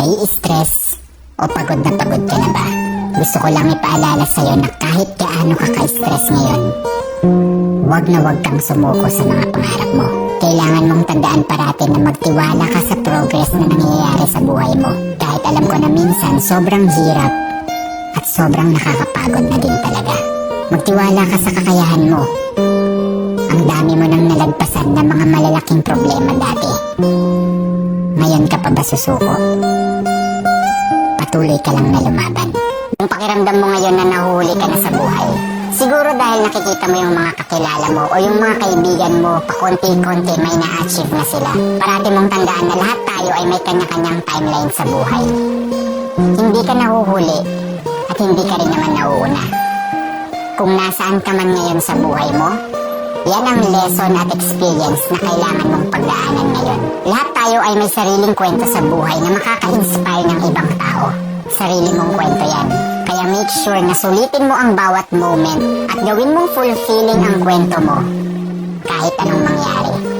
Nai-stress o pagod na pagod ka na ba? Gusto ko lang ipaalala sa'yo na kahit gaano ka ka-stress ngayon, wag na wag kang sumuko sa mga pangarap mo. Kailangan mong tandaan parati na magtiwala ka sa progress na nangyayari sa buhay mo. Kahit alam ko na minsan sobrang hirap at sobrang nakakapagod na din talaga. Magtiwala ka sa kakayahan mo. Ang dami mo nang nalagpasan na mga malalaking problema dati. Ngayon ka pa ba susuko? Patuloy ka lang na lumaban. Yung pakiramdam mo ngayon na nahuhuli ka na sa buhay, siguro dahil nakikita mo yung mga kakilala mo o yung mga kaibigan mo pakonti-konti may na-achieve na sila. Parati mong tandaan na lahat tayo ay may kanya-kanyang timeline sa buhay. Hindi ka nahuhuli at hindi ka rin naman nauuna. Kung nasaan ka man ngayon sa buhay mo, yan ang lesson at experience na kailangan mong pagdaanan ngayon. Lahat tayo ay may sariling kwento sa buhay na makaka-inspire ng ibang tao. Sarili mong kwento yan. Kaya make sure na sulitin mo ang bawat moment at gawin mong fulfilling ang kwento mo kahit anong mangyari.